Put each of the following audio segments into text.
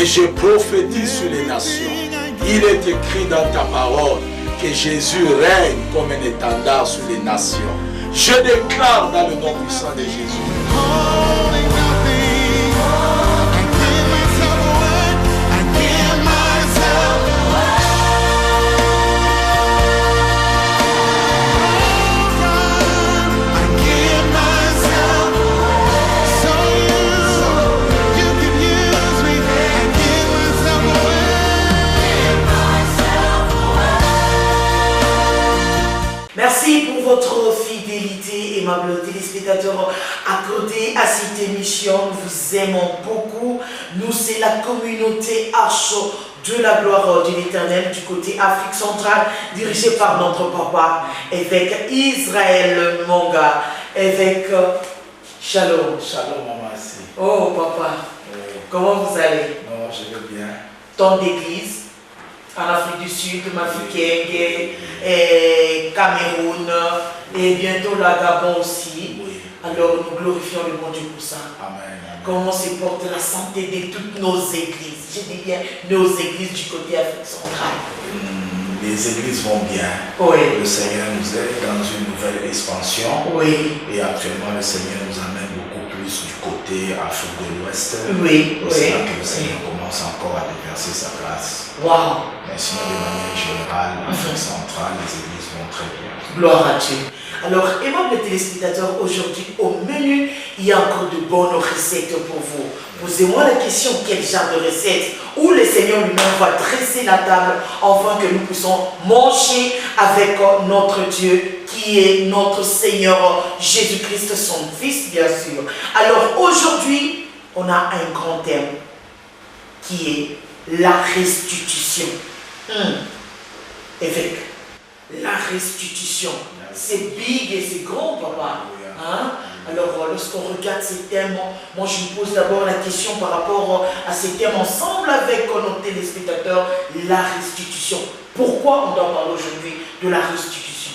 Et je prophétise sur les nations. Il est écrit dans ta parole que Jésus règne comme un étendard sur les nations. Je déclare dans le nom puissant de Jésus. Merci pour votre fidélité, aimables téléspectateurs, accordés à cette émission. Nous vous aimons beaucoup. Nous, c'est la communauté Arche de la gloire de l'Éternel du côté Afrique centrale, dirigée par notre papa, évêque Israël Monga, évêque Shalom. Shalom, maman. Oh, papa, comment vous allez? Non, je vais bien. Tant d'églises en Afrique du Sud, Mafikeng, et Cameroun, et bientôt la Gabon aussi. Oui. Alors nous glorifions le bon Dieu pour ça. Amen. Amen. Comment se porte la santé de toutes nos églises? Je dis bien nos églises du côté Afrique centrale. Les églises vont bien. Oui. Le Seigneur nous aide dans une nouvelle expansion. Oui. Et actuellement, le Seigneur nous amène beaucoup plus du côté Afrique de l'Ouest. Oui. C'est là que le Seigneur commence encore à déverser sa grâce. Wow. Mais sinon, de manière générale, l'Afrique centrale, les églises vont très bien. Gloire à Dieu. Alors, aimables téléspectateurs, aujourd'hui, au menu, il y a encore de bonnes recettes pour vous. Posez-moi la question, quel genre de recette où le Seigneur lui-même va dresser la table afin que nous puissions manger avec notre Dieu qui est notre Seigneur Jésus-Christ, son Fils, bien sûr. Alors, aujourd'hui, on a un grand thème qui est la restitution. Évêque, la restitution. C'est big et c'est grand, papa. Hein? Alors, lorsqu'on regarde ces thèmes, moi je me pose d'abord la question par rapport à ces thèmes ensemble avec nos téléspectateurs, la restitution. Pourquoi on doit parler aujourd'hui de la restitution?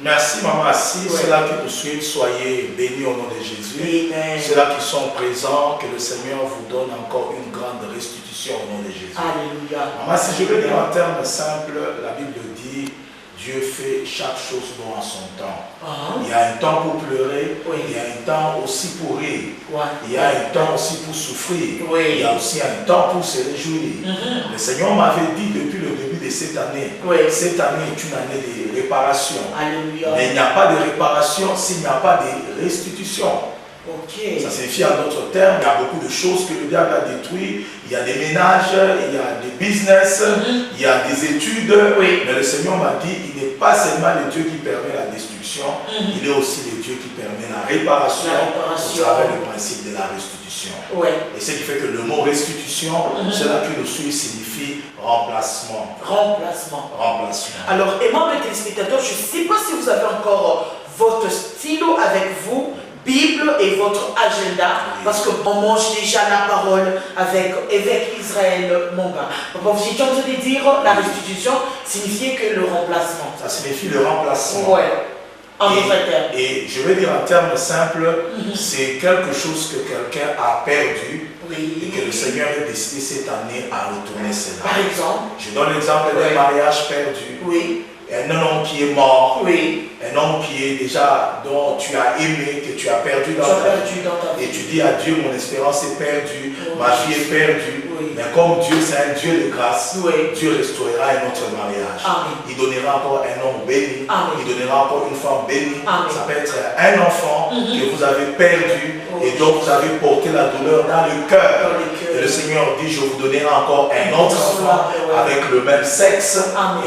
Merci, maman Assis. Ouais. Ceux-là qui nous suivent, soyez bénis au nom de Jésus. Ceux-là qui sont présents, que le Seigneur vous donne encore une grande restitution au nom de Jésus. Alléluia. Maman, si je veux dire en termes simples, la Bible dit Dieu fait chaque chose bon en son temps. Il y a un temps pour pleurer, il y a un temps aussi pour rire, il y a un temps aussi pour souffrir, il y a aussi un temps pour se réjouir. Le Seigneur m'avait dit depuis le début de cette année est une année de réparation. Alléluia. Mais il n'y a pas de réparation s'il n'y a pas de restitution. Ça signifie en d'autres termes, il y a beaucoup de choses que le diable a détruites. Il y a des ménages, il y a des business, il y a des études. Mais le Seigneur m'a dit, il n'est pas seulement le Dieu qui permet la destruction, il est aussi le Dieu qui permet la réparation au travers du principe de la restitution. Et ce qui fait que le mot restitution, cela qui nous suit signifie remplacement. Remplacement. Alors, aimable téléspectateurs, je ne sais pas si vous avez encore votre stylo avec vous, Bible et votre agenda, parce qu'on mange déjà la parole avec évêque Israël Monga. Vous étiez en train de dire la restitution signifiait que le remplacement. Ça signifie le remplacement. En d'autres termes. Et je vais dire en termes simples, c'est quelque chose que quelqu'un a perdu et que le Seigneur a décidé cette année à retourner cela. Par exemple. Je donne l'exemple d'un mariage perdu. Un homme qui est mort, un homme qui est déjà, dont tu as aimé, que tu as perdu dans ta vie. Et tu dis à Dieu, mon espérance est perdue, ma vie est perdue. Mais comme Dieu, c'est un Dieu de grâce, Dieu restaurera un autre mariage. Il donnera encore un homme béni, il donnera encore une femme bénie. Ça peut être un enfant que vous avez perdu et dont vous avez porté la douleur dans le cœur. Et le Seigneur dit, je vous donnerai encore un autre enfant avec le même sexe.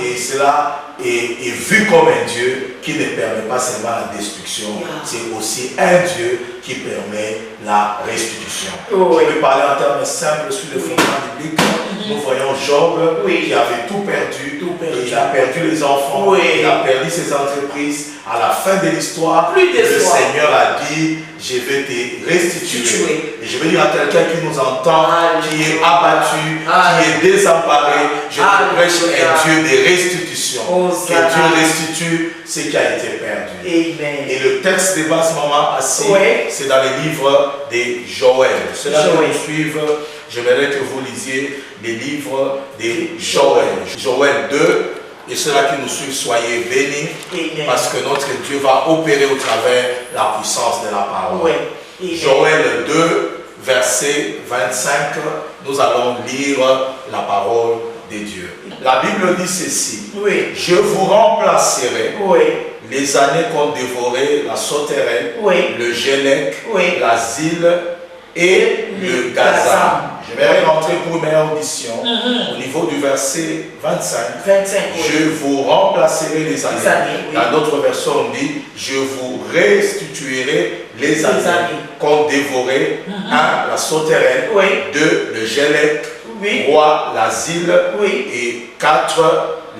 Et cela est vu comme un Dieu qui ne permet pas seulement la destruction, c'est aussi un Dieu qui permet la restitution. Je vais parler en termes simples sur le fondement biblique. Nous voyons Job qui avait tout perdu, il a perdu les enfants, il a perdu ses entreprises. À la fin de l'histoire, le Seigneur a dit, je vais te restituer. Et je vais dire à quelqu'un qui nous entend, qui est abattu, qui est désemparé, je te prêche un Dieu de restitution. Que Dieu restitue ce qui a été perdu. Et le texte de base, maman, assis, c'est dans le livre de Joël. Ceux-là qui nous suivent, j'aimerais que vous lisiez les livres de Joël. Joël 2, et ceux-là qui nous suivent, soyez bénis, Amen. parce que notre Dieu va opérer au travers la puissance de la parole. Ouais. Joël 2, verset 25, nous allons lire la parole de Dieu. La Bible dit ceci. Oui. Je vous remplacerai Oui. les années qu'ont dévoré la sauterelle, Oui. le gélec, Oui. l'asile et le gazam. Je vais rentrer pour une meilleure audition au niveau du verset 25. 25. Je vous remplacerai les années. Oui. Dans d'autres versions, on dit je vous restituerai les années qu'ont dévoré la sauterelle, Oui. 2 le gélec, Oui. 3 l'asile Oui. et 4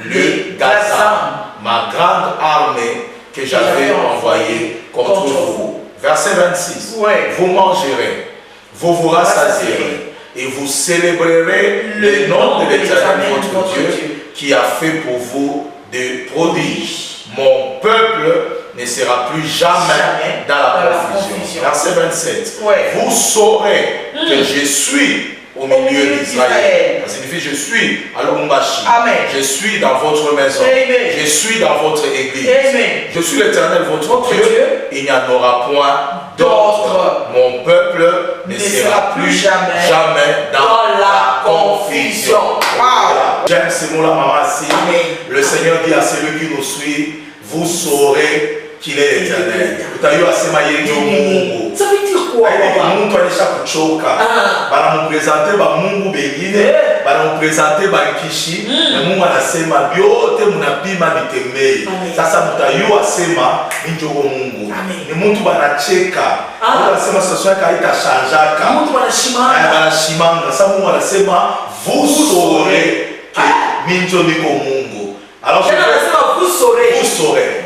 le gazam. Ma grande armée que j'avais envoyée contre vous. Verset 26. Ouais. Vous mangerez, vous vous rassasierez et vous célébrerez le nom de l'Éternel votre Dieu qui a fait pour vous des prodiges. Mon peuple ne sera plus jamais dans la confusion. Verset 27. Ouais. Vous saurez que je suis au milieu d'Israël. Ça signifie je suis à Lubumbashi. Je suis dans votre maison. Amen. Je suis dans votre église. Amen. Je suis l'Éternel votre Dieu. Il n'y en aura point d'autre. Mon peuple ne sera plus jamais dans la confusion. Wow. J'aime ces mots-là, maman. Le Seigneur dit à celui qui nous suit, vous saurez qu'il est l'Éternel. Ça veut dire quoi? Mungu anisha kuchoka. Bana mupresente ba Mungu bengine, bana mupresente ba Kishi, na Mungu anasema vyote mnapima vitembee. Sasa mtayua sema njoo Mungu. Ni mtu banacheka. Mungu anasema sasa yake haitashanjaka. Mtu banashimanga. Banashimanga. Sasa Mungu anasema vous saurez que minjo niko Mungu. Alors vous saurez.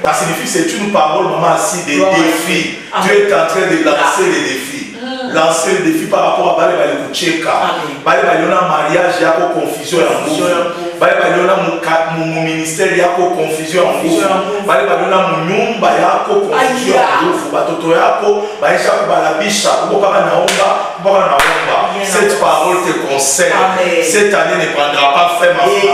Ça signifie c'est une parole, maman, assis des défis. Dieu est en train de lancer les défis. Lancer les défis par rapport à Bale Bale Kucheka. Bale Bale na mariage, il y a confusion en vous. Bale Bale na mon ministère, il y a confusion en vous. Bale Bale na mon nyumba, il y a confusion en vous. Batoto yako, baisha kubalabisha, kubaka naomba, kubaka naomba. Cette parole te concerne. Cette année ne prendra pas fin,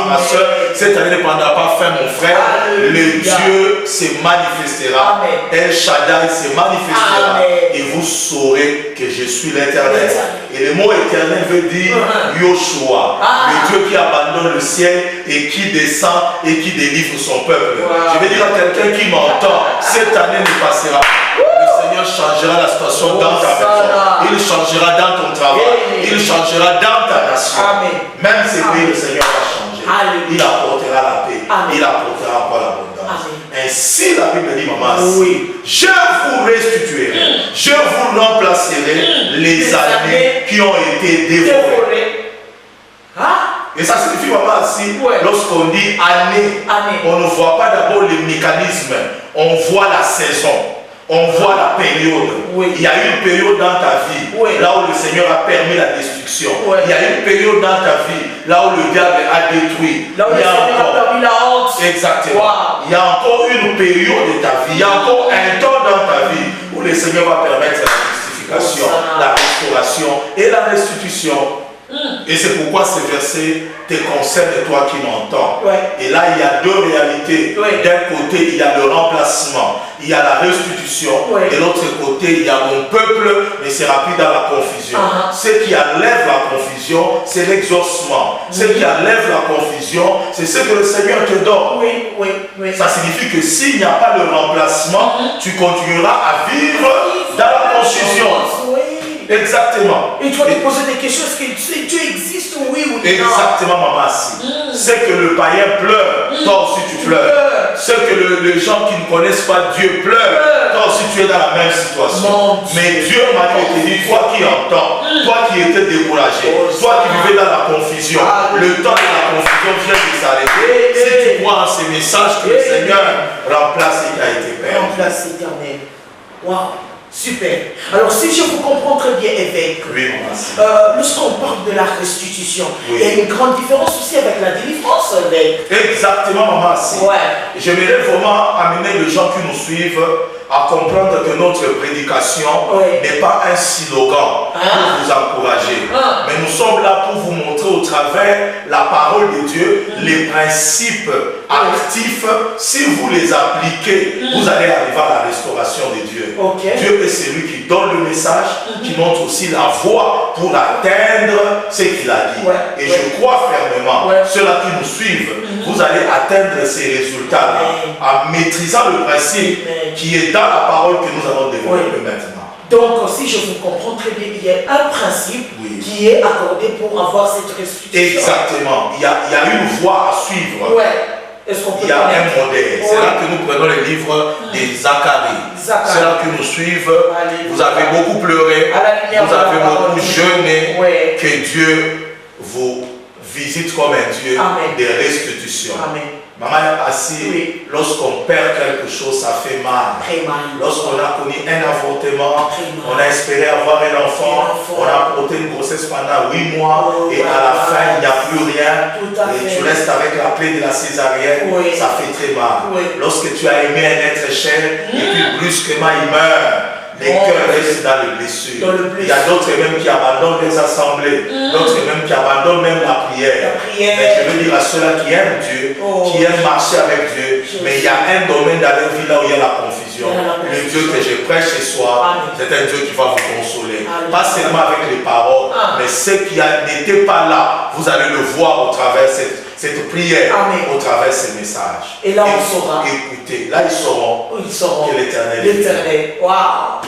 ma soeur. Cette année ne prendra pas fin, mon frère. Le Dieu se manifestera. El Shaddai se manifestera. Et vous saurez que je suis l'Éternel. Et le mot éternel veut dire Yoshua, le Dieu qui abandonne le ciel et qui descend et qui délivre son peuple. Je vais dire à quelqu'un qui m'entend, cette année ne passera. Le Seigneur changera la situation dans ta maison. Il changera dans ton travail. Il changera dans ta nation. Même ces pays, le Seigneur va changer. Il apportera la paix. Il apportera encore l'abondance. Ainsi la Bible dit, maman, je vous restituerai, je vous remplacerai les années qui ont été dévorées. Et ça signifie, maman, lorsqu'on dit année, on ne voit pas d'abord le mécanisme, on voit la saison. On voit la période. Il y a une période dans ta vie là où le Seigneur a permis la destruction. Il y a une période dans ta vie là où le diable a détruit. Là où le Seigneur a permis la honte. Exactement. Il y a encore une période de ta vie. Il y a encore un temps dans ta vie où le Seigneur va permettre la justification, la restauration et la restitution. Et c'est pourquoi ce verset te concerne, toi qui m'entends. Et là, il y a deux réalités. D'un côté, il y a le remplacement, il y a la restitution. De l'autre côté, il y a mon peuple ne sera plus dans la confusion. Ce qui enlève la confusion, c'est l'exaucement. Ce qui enlève la confusion, c'est ce que le Seigneur te donne. Ça signifie que s'il n'y a pas le remplacement, tu continueras à vivre dans la confusion. Exactement. Et tu vas te poser des questions, est-ce que Dieu existe, oui ou non? Exactement, maman. C'est que le païen pleure, toi aussi tu pleures. C'est que les gens qui ne connaissent pas Dieu pleurent, toi aussi tu es dans la même situation. Mais Dieu m'a dit, toi qui entends, toi qui étais découragé, toi qui vivais dans la confusion, le temps de la confusion vient de s'arrêter. Si tu crois en ces messages que le Seigneur remplace ce qui a été perdu. Remplace éternel. Waouh. Super. Alors si je vous comprends très bien, évêque, lorsqu'on parle de la restitution, il y a une grande différence aussi avec la délivrance, évêque. Exactement, maman. J'aimerais vraiment amener les gens qui nous suivent à comprendre que notre prédication n'est pas un slogan pour vous encourager. Mais nous sommes là pour vous montrer au travers la parole de Dieu les principes actifs. Si vous les appliquez, vous allez arriver à la restauration de Dieu. Dieu est celui qui donne le message, qui montre aussi la voie pour atteindre ce qu'il a dit. Et je crois fermement, ceux-là qui nous suivent, vous allez atteindre ces résultats en maîtrisant le principe qui est dans la parole que nous allons développer maintenant. Donc, si je vous comprends très bien, il y a un principe qui est accordé pour avoir cette restitution. Exactement. Il y a une voie à suivre. Il y a un modèle. C'est là que nous prenons le livre des Zacharie. C'est là que nous suivons. Vous avez beaucoup pleuré. Vous avez beaucoup jeûné. Que Dieu vous visite comme un Dieu de restitution. Maman est assise, lorsqu'on perd quelque chose, ça fait mal. Lorsqu'on a connu un avortement, on a espéré avoir un enfant, on a porté une grossesse pendant 8 mois et à la fin, il n'y a plus rien. Et tu restes avec la plaie de la césarienne, ça fait très mal. Lorsque tu as aimé un être cher et puis brusquement il meurt. Les cœurs restent dans les blessures. Il y a d'autres même qui abandonnent les assemblées, d'autres même qui abandonnent même la prière. Mais je veux dire à ceux-là qui aiment Dieu, qui aiment marcher avec Dieu, mais il y a un domaine dans leur vie là où il y a la confusion. Le Dieu que je prêche ce soir, c'est un Dieu qui va vous consoler. Pas seulement avec les paroles, mais ceux qui n'étaient pas là, vous allez le voir au travers cette prière, au travers de ces messages. Et là, on saura. Écoutez, là, ils sauront que l'Éternel est l'Éternel. Waouh!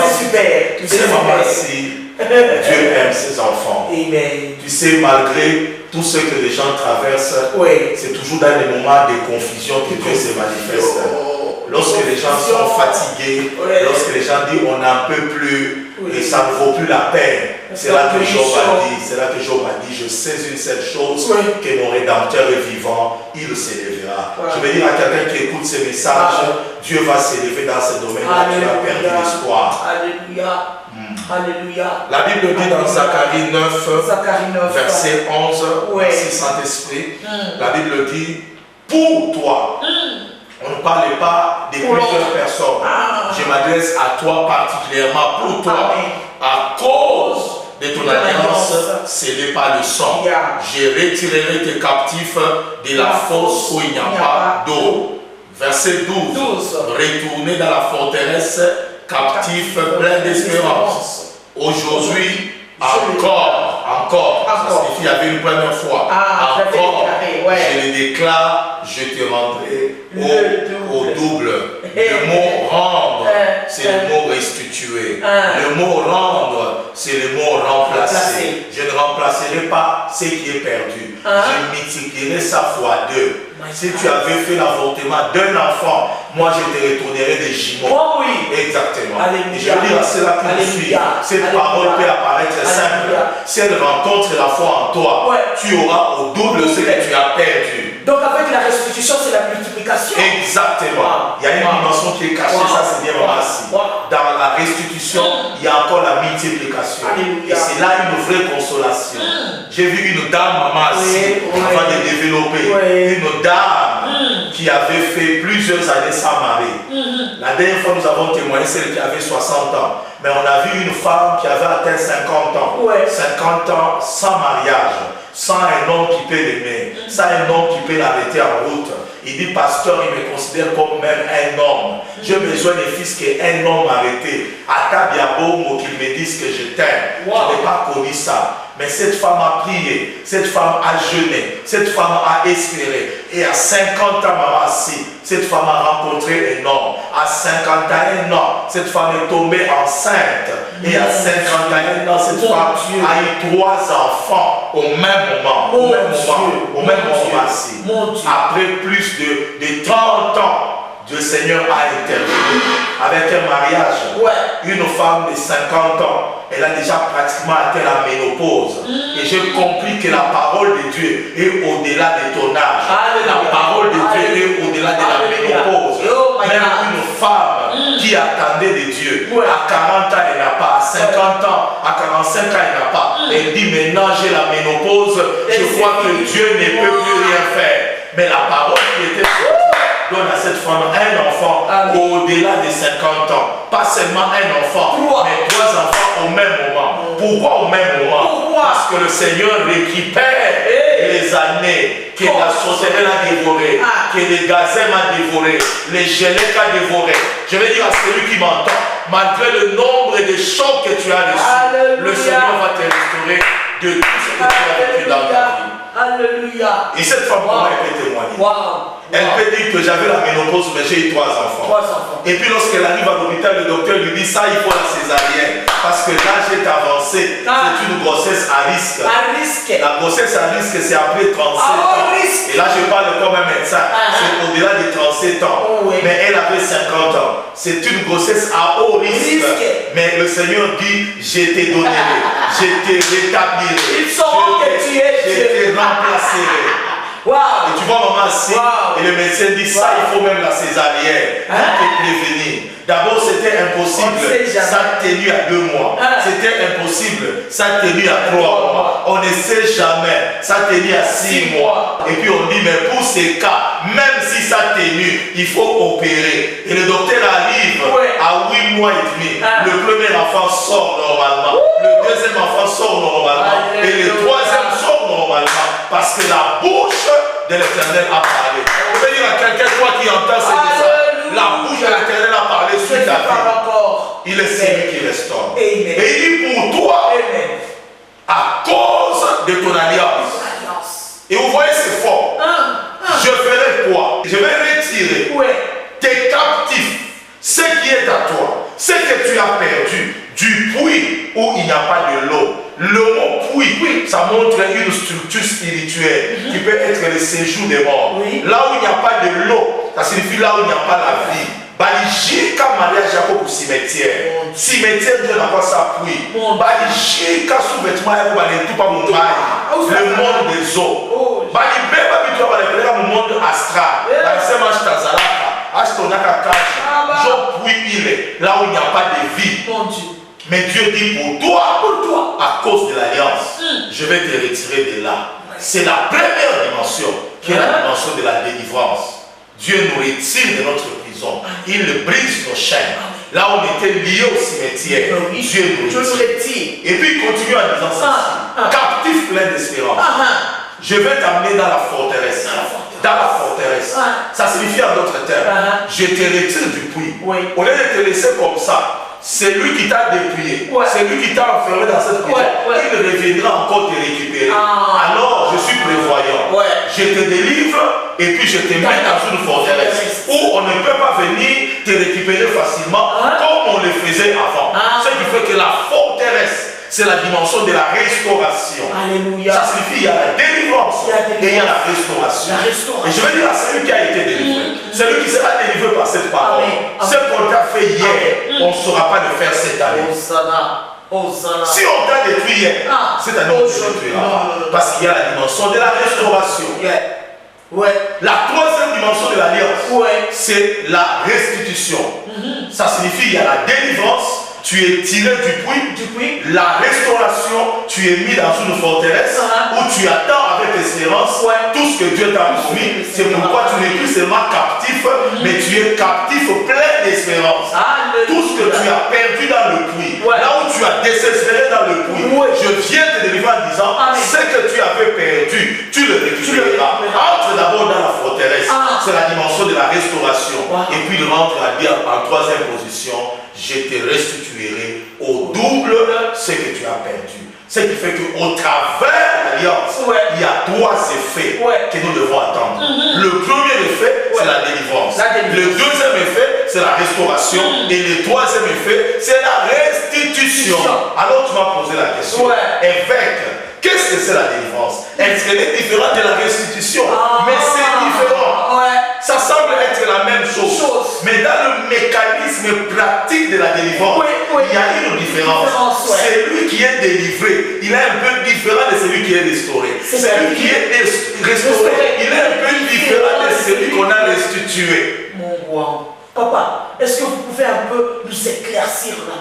C'est super. Tu sais, maman, si Dieu aime ses enfants. Amen. Tu sais, malgré tout ce que les gens traversent, c'est toujours dans les moments de confusion que Dieu se manifeste. Lorsque les gens sont fatigués, lorsque les gens disent on n'en peut plus et ça ne vaut plus la peine, c'est là que Job a dit, je sais une seule chose, que mon Rédempteur est vivant, il s'élèvera. Je veux dire à quelqu'un qui écoute ces messages, Dieu va s'élever dans ce domaine-là, tu as perdu l'espoir. Alléluia. Alléluia. La Bible dit dans Zacharie 9, verset 11, merci Saint-Esprit, la Bible dit, pour toi, on ne parle pas de plusieurs personnes. Je m'adresse à toi particulièrement, pour toi, à cause de ton alliance scellée par le sang. Je retirerai tes captifs de la fosse où il n'y a pas d'eau. Verset 12. Retournez dans la forteresse, captifs plein d'espérance. Aujourd'hui, encore, ça signifie qu'il y avait une première fois. Encore, je le déclare, je te rendrai au double. Le mot rendre, c'est le mot restituer. Le mot rendre, c'est le mot remplacer. Je ne remplacerai pas ce qui est perdu. Je multiplierai sa fois 2. Si tu avais fait l'avortement d'un enfant, moi je te retournerai des jumeaux. Exactement. Et je veux dire à ceux-là qui nous suivent, cette parole peut apparaître simple. Si elle rencontre la foi en toi, tu auras au double ce que tu as perdu. Donc avec la restitution, c'est la multiplication. Exactement. Il y a une dimension qui est cachée, ça c'est bien assis. Dans la restitution, il y a encore la multiplication. Et c'est là une vraie consolation. J'ai vu une dame, maman, assis, avant de développer. Une dame qui avait fait plusieurs années sans mari. La dernière fois, nous avons témoigné celle qui avait 60 ans. Mais on a vu une femme qui avait atteint 50 ans. 50 ans sans mariage, sans un homme qui peut l'aimer, sans un homme qui peut l'arrêter en route. Il dit, pasteur, il me considère comme même un homme. J'ai besoin des fils qu'un homme arrêté. Atabiabo, qu'il me dise que je t'aime. Je n'ai pas connu ça. Mais cette femme a prié, cette femme a jeûné, cette femme a espéré. Et à 50 ans, maman, si, cette femme a rencontré un homme. À 51 ans, cette femme est tombée enceinte. Et à 51 ans, cette femme a eu 3 enfants au même moment. Au même moment. Après plus de 30 ans, le Seigneur a intervenu avec un mariage. Une femme de 50 ans, elle a déjà pratiquement atteint la ménopause. Et j'ai compris que la parole de Dieu est au-delà de ton âge. La parole de Dieu est au-delà de la ménopause. Même une femme qui attendait de Dieu, à 40 ans, elle n'a pas. À 50 ans, à 45 ans, elle n'a pas. Elle dit maintenant j'ai la ménopause. Je crois que Dieu ne peut plus rien faire. Mais la parole qui était donne à cette femme un enfant au-delà au-delà de 50 ans. Pas seulement un enfant, mais 3 enfants au même moment. Pourquoi au même moment? Parce que le Seigneur récupère les années que la sauterelle a dévoré, que les gazelles a dévoré, les gélèques a dévoré. Je vais dire à celui qui m'entend, malgré le nombre de chocs que tu as reçus, le Seigneur va te restaurer de tout ce que tu as vécu dans ta vie. Alléluia. Et cette femme, comment elle peut témoigner? Elle peut dire que j'avais la ménopause, mais j'ai eu 3 enfants. Et puis lorsqu'elle arrive à l'hôpital, le docteur lui dit ça, il faut la césarienne. Parce que l'âge est avancé. C'est une grossesse à risque. La grossesse à risque, c'est après 37 ans. Et là, je parle comme un médecin. C'est au-delà de 37 ans. Mais elle avait 50 ans. C'est une grossesse à haut risque. Mais le Seigneur dit, je t'ai donné, je t'ai rétabli, je te remplacerai. Et tu vois maman assis, et le médecin dit ça, il faut même la césarienne pour te prévenir. D'abord c'était impossible, ça a tenu à 2 mois. C'était impossible, ça a tenu à 3 mois. On ne sait jamais, ça a tenu à 6 mois. Et puis on dit mais pour ces cas, même si ça a tenu, il faut opérer. Et le docteur arrive à 8 mois et demi. Le premier enfant sort normalement, le deuxième enfant sort normalement, et le troisième sort normalement. Parce que la bouche de l'Éternel a parlé. On veut dire à quelqu'un, toi qui entends ce message, la bouche de l'Éternel a parlé sur ta vie. Il est celui qui restaure. Et il dit pour toi, à cause de ton alliance. Et vous voyez, c'est fort. Je ferai quoi? Je vais retirer tes captifs, ce qui est à toi, ce que tu as perdu, du puits où il n'y a pas de l'eau. Le mot puits, ça montre une structure spirituelle qui peut être le séjour des morts. Là où il n'y a pas de l'eau, ça signifie là où il n'y a pas la vie. Balijika mariage Jacob au cimetière. Cimetière, Dieu n'a pas sa puits. Balijika sous-vêtement, tout pas mon maille. Le monde des eaux. Balibeba, tu vas le monde astral. Balisema Shtazalaka, Ashtonaka Kaji. Je puits, il est là où il n'y a pas de vie. Mais Dieu dit pour toi, à cause de l'alliance, je vais te retirer de là. C'est la première dimension, qui est la dimension de la délivrance. Dieu nous retire de notre prison. Il brise nos chaînes. Là où on était lié au cimetière, Dieu nous retire. Et puis il continue en disant ça. Captif plein d'espérance. Je vais t'amener dans la forteresse. Dans la forteresse. Ça signifie en d'autres termes, je te retire du puits. Au lieu de te laisser comme ça, c'est lui qui t'a dépouillé, c'est lui qui t'a enfermé dans cette prison. Il reviendra encore te récupérer. Alors je suis prévoyant. Je te délivre et puis je te mets dans une forteresse où on ne peut pas venir te récupérer facilement comme on le faisait avant. Ce qui fait que la forteresse, c'est la dimension de la restauration. Alléluia. Ça signifie qu'il y a la délivrance et il y a la restauration. Et je veux dire à celui qui a été délivré, celui qui sera délivré par cette parole, ce qu'on t'a fait hier, on ne saura pas le faire cette année. Si on t'a détruit hier, cette année on ne te détruira. Parce qu'il y a la dimension de la restauration. La troisième dimension de l'alliance, c'est la restitution. Ça signifie qu'il y a la délivrance. Tu es tiré du puits, la restauration, tu es mis dans une forteresse où tu attends avec espérance tout ce que Dieu t'a promis. C'est pourquoi tu n'es plus seulement captif, mais tu es captif plein d'espérance. Tout ce que tu as perdu dans le puits, là où tu as désespéré dans le puits, je viens te délivrer en disant ce que tu avais perdu, tu le récupéreras. Entre d'abord dans la forteresse, c'est la dimension de la restauration. Et puis il rentre à dire en troisième position, je te restituerai au double ce que tu as perdu. Ce qui fait qu'au travers de l'alliance, il y a 3 effets que nous devons attendre. Le premier effet, c'est la délivrance. Le deuxième effet, c'est la restauration. Et le troisième effet, c'est la restitution. Alors tu vas poser la question. Évêque, qu'est-ce que c'est la délivrance? Est-ce qu'elle est différente de la restitution? Mais c'est différent. Ça semble être la même chose. Mais dans le mécanisme pratique de la délivrance, il y a une différence. Celui qui est délivré, il est un peu différent de celui qui est restauré. Celui qui est restauré, il est un peu différent de celui qu'on a restitué. Mon roi. Papa, est-ce que vous pouvez un peu nous éclaircir là?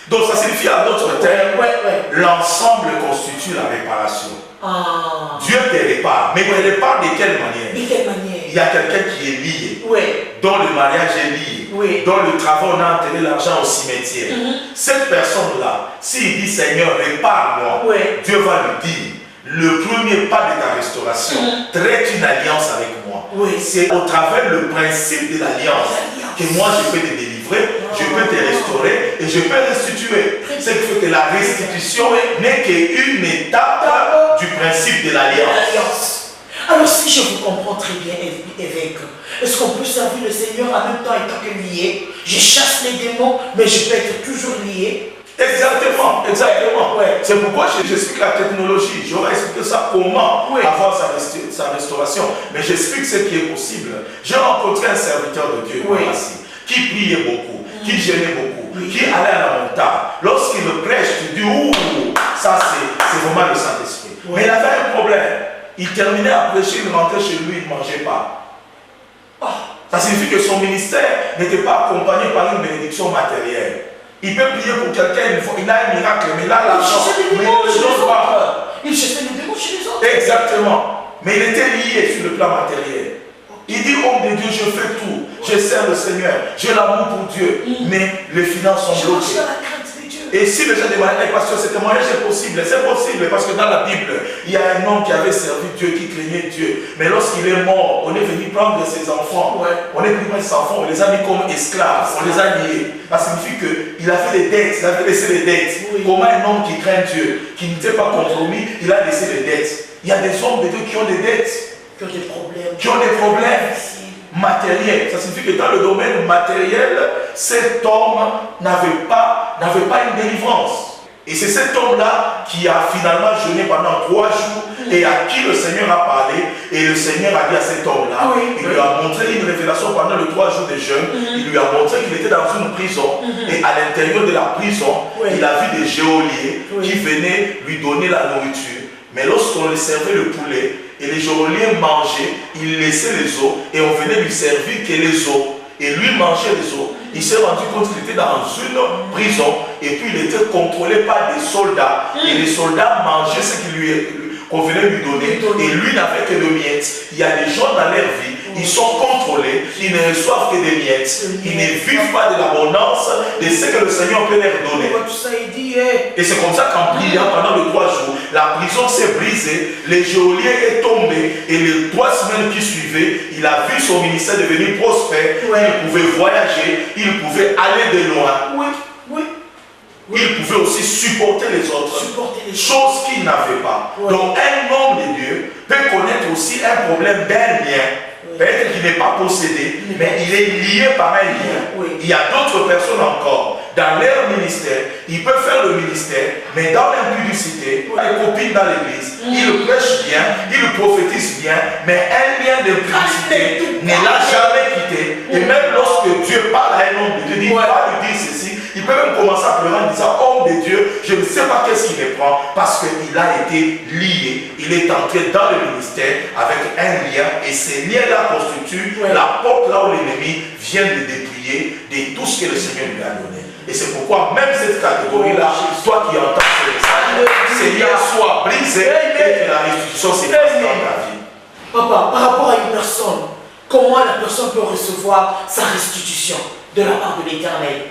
Donc ça signifie à notre terme, l'ensemble constitue la réparation. Dieu te répare. Mais il répare de quelle manière? De quelle manière? il y a quelqu'un qui est lié, Oui. dont le mariage est lié, Oui. dont le travail, on a enterré l'argent au cimetière. Cette personne-là, s'il dit Seigneur, répare-moi, Oui. Dieu va lui dire, le premier pas de ta restauration, traite une alliance avec moi. Oui. C'est au travers le principe de l'alliance que moi je peux te délivrer, je peux te restaurer et je peux restituer. C'est qui fait que la restitution n'est qu'une étape du principe de l'alliance. Alors si je vous comprends très bien, évêque, est-ce qu'on peut servir le Seigneur en même temps étant que lié? Je chasse les démons, mais je peux être toujours lié. Exactement, exactement. Ouais. C'est pourquoi j'explique la technologie. J'aurais expliqué ça comment avoir sa restauration. Mais j'explique ce qui est possible. J'ai rencontré un serviteur de Dieu qui priait beaucoup, qui gênait beaucoup, qui allait à la montagne. Lorsqu'il me prêche, tu dis, ouh, ça c'est vraiment le Saint-Esprit. Mais il avait un problème. Il terminait à prêcher, il rentrait chez lui, il ne mangeait pas. Ça signifie que son ministère n'était pas accompagné par une bénédiction matérielle. Il peut prier pour quelqu'un, il a un miracle, mais là, l'argent, il chassait les démons chez les autres. Exactement. Mais il était lié sur le plan matériel. Il dit, homme de Dieu, je fais tout. Je sers le Seigneur. J'ai l'amour pour Dieu. Mais les finances sont bloquées. Et si les gens demandent, parce que ce témoignage est possible, c'est possible, parce que dans la Bible, il y a un homme qui avait servi Dieu, qui craignait Dieu. Mais lorsqu'il est mort, on est venu prendre ses enfants. On est venu prendre ses enfants, on les a mis comme esclaves, on les a liés. Ça signifie qu'il a fait des dettes, il avait laissé les dettes. Comment un homme qui craint Dieu, qui n'était pas compromis, il a laissé les dettes. Il y a des hommes de Dieu qui ont des dettes. Qui ont des problèmes. Qui ont des problèmes matériels. Ça signifie que dans le domaine matériel, cet homme n'avait pas une délivrance. Et c'est cet homme-là qui a finalement jeûné pendant 3 jours et à qui le Seigneur a parlé. Et le Seigneur a dit à cet homme-là, il lui a montré une révélation pendant les 3 jours de jeûne. Il lui a montré qu'il était dans une prison. Et à l'intérieur de la prison, il a vu des geôliers qui venaient lui donner la nourriture. Mais lorsqu'on lui servait le poulet, et les geôliers mangeaient, il laissait les os, et on venait lui servir que les os. Et lui mangeait les os. Il s'est rendu compte qu'il était dans une prison, et puis il était contrôlé par des soldats. Et les soldats mangeaient ce qu'on venait lui donner, et lui n'avait que de miettes. Il y a des gens dans leur vie, ils sont contrôlés, ils ne reçoivent que des miettes. Ils ne vivent pas de l'abondance de ce que le Seigneur peut leur donner. Et c'est comme ça qu'en priant pendant les 3 jours, la prison s'est brisée, le geôlier est tombé, et les 3 semaines qui suivaient, il a vu son ministère devenir prospère. Il pouvait voyager, il pouvait aller de loin. Il pouvait aussi supporter les autres, choses qu'il n'avait pas. Donc un homme de Dieu peut connaître aussi un problème d'un lien. Peut-être qu'il n'est pas possédé, mais il est lié par un lien. Il y a d'autres personnes encore, dans leur ministère, ils peuvent faire le ministère, mais dans l'impudicité, les copines dans l'église, ils prêchent bien, ils prophétisent bien, mais un lien d'impudicité ne l'a jamais quitté. Et même lorsque Dieu parle à un homme de Dieu, il va lui dire ceci, il peut même commencer à pleurer en disant, homme de Dieu, je ne sais pas qu'est-ce qui me prend, parce qu'il a été lié, il est entré dans le ministère avec un lien, et ces liens-là constituent la porte là où l'ennemi vient de dépouiller de tout ce que le Seigneur lui a donné. Et c'est pourquoi même cette catégorie-là, toi qui entends ce message, ces liens soient brisés et que la restitution s'efface dans ta vie. Papa, par rapport à une personne, comment la personne peut recevoir sa restitution de la part de l'Éternel?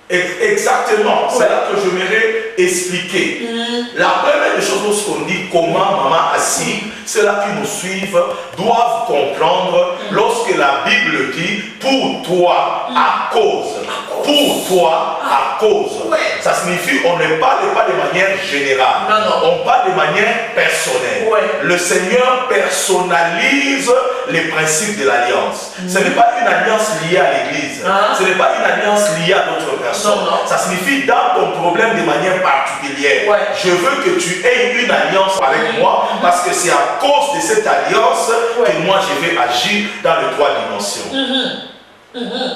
Exactement, c'est là que j'aimerais expliquer. La première chose, lorsqu'on dit comment maman assis, ceux-là qui nous suivent doivent comprendre lorsque la Bible dit pour toi à cause. Pour toi à cause. Ça signifie on ne parle pas de manière générale. On parle de manière personnelle. Le Seigneur personnalise les principes de l'alliance. Ce n'est pas une alliance liée à l'église. Ce n'est pas une alliance liée à d'autres personnes. Ça signifie dans ton problème de manière particulière. Je veux que tu aies une alliance avec moi parce que c'est à cause de cette alliance que moi je vais agir dans les 3 dimensions.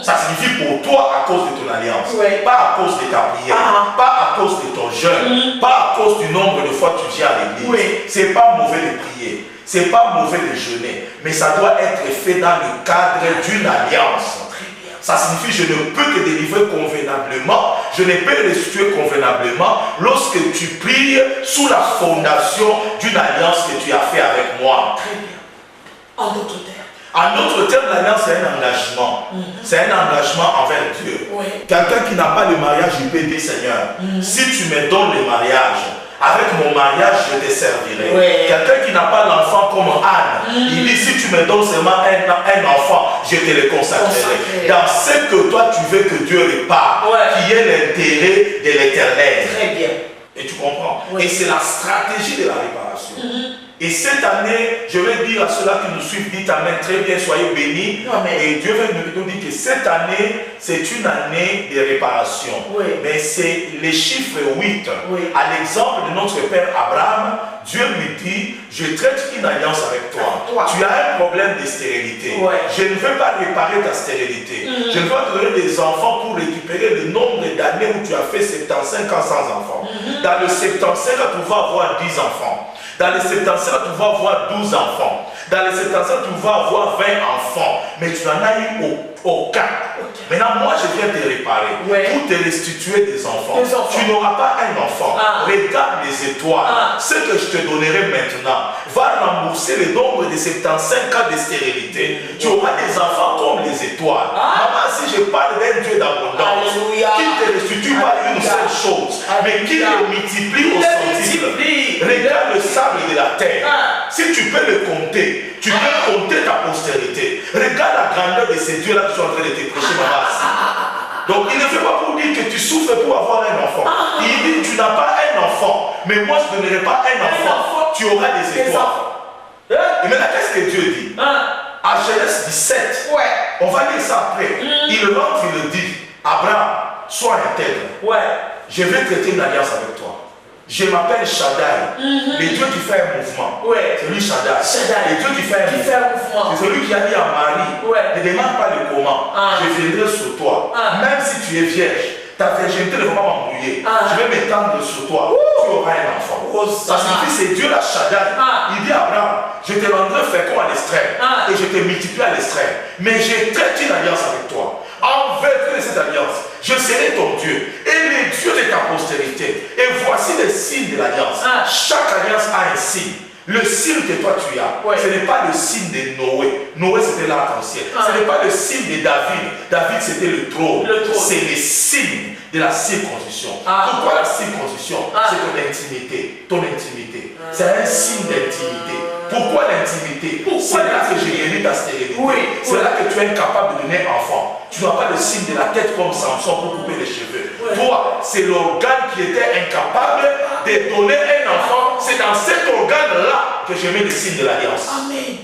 Ça signifie pour toi à cause de ton alliance, pas à cause de ta prière, pas à cause de ton jeûne, pas à cause du nombre de fois que tu viens à l'église. C'est pas mauvais de prier, c'est pas mauvais de jeûner, mais ça doit être fait dans le cadre d'une alliance. Ça signifie que je ne peux que délivrer convenablement, je ne peux restituer convenablement lorsque tu pries sous la fondation d'une alliance que tu as fait avec moi. Très bien. En d'autres termes. En d'autres termes, l'alliance, c'est un engagement. C'est un engagement envers Dieu. Quelqu'un qui n'a pas le mariage, il peut dire, Seigneur, si tu me donnes le mariage, avec mon mariage, je te servirai. Quelqu'un qui n'a pas l'enfant comme Anne, il dit, si tu me donnes seulement un enfant, je te le consacrerai. Dans ce que toi, tu veux que Dieu répare, qui est l'intérêt de l'éternel. Très bien. Et tu comprends? Et c'est la stratégie de la réparation. Et cette année, je vais dire à ceux-là qui nous suivent, dites Amen, très bien, soyez bénis. Et Dieu veut nous dire que cette année, c'est une année de réparation. Mais c'est les chiffres 8. À l'exemple de notre père Abraham, Dieu lui dit, je traite une alliance avec toi. Tu as un problème de stérilité. Je ne veux pas réparer ta stérilité. Je veux te donner des enfants pour récupérer le nombre d'années où tu as fait 75 ans sans enfants. Dans le 75, tu vas avoir 10 enfants. Dans les 75, tu vas avoir 12 enfants. Dans les 75, tu vas avoir 20 enfants. Mais tu n'en as eu aucun. Maintenant, moi, je viens te réparer. Pour te restituer des enfants. Tu n'auras pas un enfant. Regarde les étoiles. Ce que je te donnerai maintenant va rembourser le nombre de 75 ans de stérilité. Tu auras des enfants comme les étoiles. Maman, si je parle d'un Dieu d'abondance, qui ne te restitue pas une seule chose, mais qui le multiplie au centile. Regarde le sable de la terre. Si tu peux le compter, tu peux compter ta postérité. Regarde la grandeur de ces dieux-là qui sont en train de te prêcher, maman. Donc il ne fait pas pour dire que tu souffres pour avoir un enfant. Il dit tu n'as pas un enfant, mais moi je ne donnerai pas un enfant. Tu auras des étoiles. Et maintenant qu'est-ce que Dieu dit? À Genèse 17, on va lire ça après. Il rentre, il le dit, Abraham, sois intègre. Je vais traiter une alliance avec toi. Je m'appelle Shaddai, le Dieu qui fait un mouvement. C'est lui Shaddai. Le Dieu qui fait un mouvement. C'est celui qui a dit à Marie, ne demande pas le comment. Je viendrai sur toi. Même si tu es vierge, ta virginité ne va pas m'embrouiller. Je vais m'étendre sur toi. Tu auras un enfant. Ça signifie c'est Dieu la Shaddai. Il dit à Abraham, je te rendrai fécond à l'extrême. Et je te multiplie à l'extrême. Mais je traite une alliance avec toi. En vertu de cette alliance, je serai ton Dieu et les dieux de ta postérité. Et voici les signes de l'alliance. Chaque alliance a un signe. Le signe que toi tu as, ce n'est pas le signe de Noé. Noé c'était l'arc-en-ciel. Ce n'est pas le signe de David. David c'était le trône. C'est le signe de la circoncision. Pourquoi la circoncision? C'est ton intimité. Ton intimité. C'est un signe d'intimité. Pourquoi l'intimité? C'est là que j'ai guéri ta stérilité. C'est là que tu es incapable de donner enfant. Tu n'as pas le signe de la tête comme Samson pour couper les cheveux. Toi, c'est l'organe qui était incapable de donner un enfant. C'est dans cet organe-là que je mets le signe de l'alliance. Amen.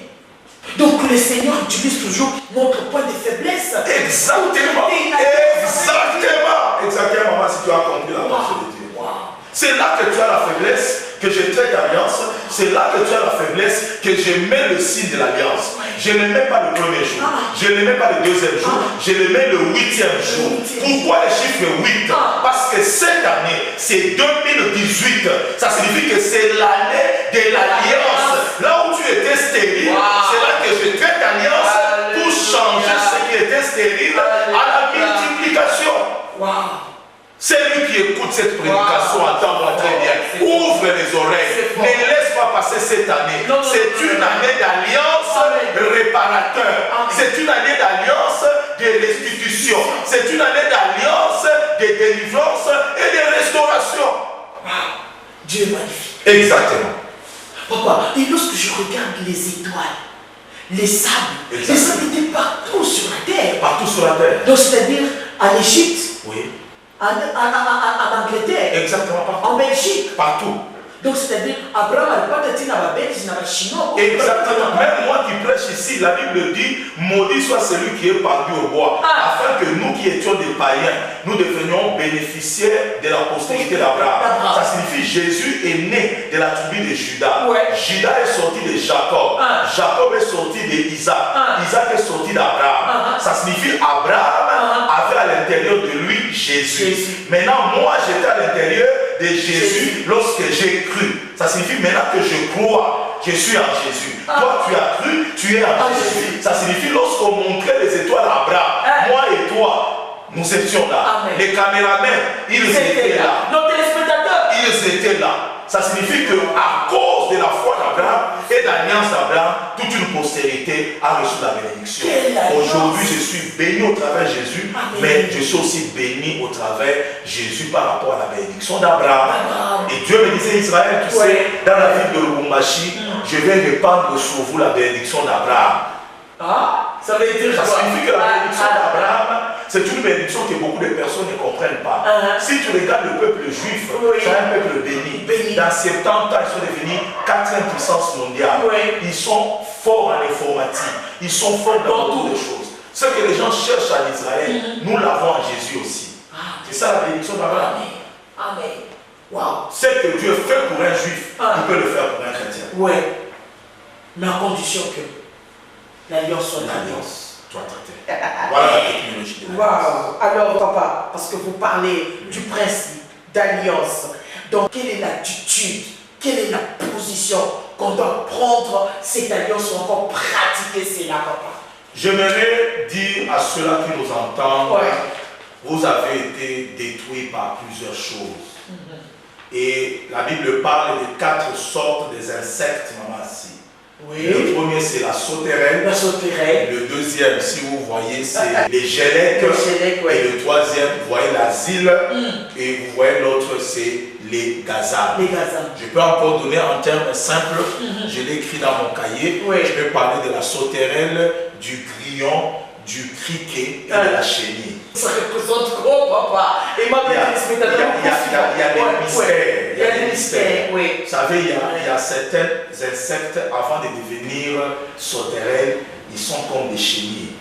Donc le Seigneur utilise toujours notre point de faiblesse. Exactement. Exactement, maman, si tu as compris la pensée de Dieu. C'est là que tu as la faiblesse, que je traite d'alliance. C'est là que tu as la faiblesse, que je mets le signe de l'alliance. Je ne mets pas le premier jour. Je ne mets pas le deuxième jour. Je le mets le 8e jour. Pourquoi le chiffre 8? Parce que cette année, c'est 2018. Ça signifie que c'est l'année de l'alliance. Là où tu étais stérile, c'est là que je traite d'alliance pour changer ce qui était stérile à la multiplication. C'est lui qui écoute cette prédication, entends-moi très bien. Ouvre les oreilles. Ne laisse pas passer cette année. C'est une année d'alliance réparateur. C'est une année d'alliance de restitution. C'est une année d'alliance de délivrance et de restauration. Dieu est magnifique. Exactement. Papa, et lorsque je regarde les étoiles, les sables, les sables étaient partout sur la terre. Partout sur la terre. Donc c'est-à-dire en Égypte. En Angleterre, exactement, partout. En Belgique, partout. Donc c'est-à-dire, Abraham n'a pas été dans la Belgique, dans la Chinois. Exactement. Même moi qui prêche ici, la Bible dit, maudit soit celui qui est pendu au bois, afin que nous qui étions des païens, nous devenions bénéficiaires de la postérité d'Abraham. Ça signifie Jésus est né de la tribu de Judas. Judas est sorti de Jacob. Jacob est sorti d'Isaac. Isaac est sorti d'Abraham. Ça signifie Abraham avait à l'intérieur de lui Jésus. Maintenant, moi j'étais à l'intérieur de Jésus lorsque j'ai cru. Ça signifie maintenant que je crois, je suis en Jésus. Toi tu as cru, tu es en Jésus. Ça signifie lorsqu'on montrait les étoiles à Abraham, moi et toi, nous étions là. Les caméramans, ils étaient là. Nos téléspectateurs, ils étaient là. Ça signifie qu'à cause de la foi d'Abraham et de l'alliance d'Abraham, toute une postérité a reçu la bénédiction. Aujourd'hui, je suis béni au travers de Jésus, mais je suis aussi béni au travers de Jésus par rapport à la bénédiction d'Abraham. Et Dieu me disait, Israël, tu sais, dans la ville de Lubumbashi, je vais répandre sur vous la bénédiction d'Abraham. Ah, ça veut dire ça signifie que la bénédiction d'Abraham, c'est une bénédiction que beaucoup de personnes ne comprennent pas. Si tu regardes le peuple juif, c'est un peuple béni. Dans 70 ans, ils sont devenus 4e puissance mondiale. Ils sont forts en informatique. Ils sont forts dans beaucoup de choses. Ce que les gens cherchent en Israël, nous l'avons en Jésus aussi. C'est ça la bénédiction d'Abraham. Amen. Wow. Ce que Dieu fait pour un juif, il peut le faire pour un chrétien. Oui. Mais à condition que l'alliance soit l'alliance. Voilà la technologie. Waouh! Alors, papa, parce que vous parlez du principe d'alliance, donc quelle est l'attitude, quelle est la position qu'on doit prendre cette alliance ou encore pratiquer cela, papa? J'aimerais dire à ceux-là qui nous entendent, vous avez été détruits par plusieurs choses. Et la Bible parle de 4 sortes des insectes, maman, ici. Le premier, c'est la sauterelle. Le deuxième, si vous voyez, c'est les gélèques. Et le troisième, vous voyez l'asile. Et vous voyez l'autre, c'est les gazales. Je peux encore donner en termes simples. Je l'ai écrit dans mon cahier. Je peux parler de la sauterelle, du grillon, du criquet et de la chenille. Ça représente quoi, papa? Et ma il y a des mystères. Il y a des mystères. Vous savez, il y a certains insectes, avant de devenir sauterelles, ils sont comme des chenilles.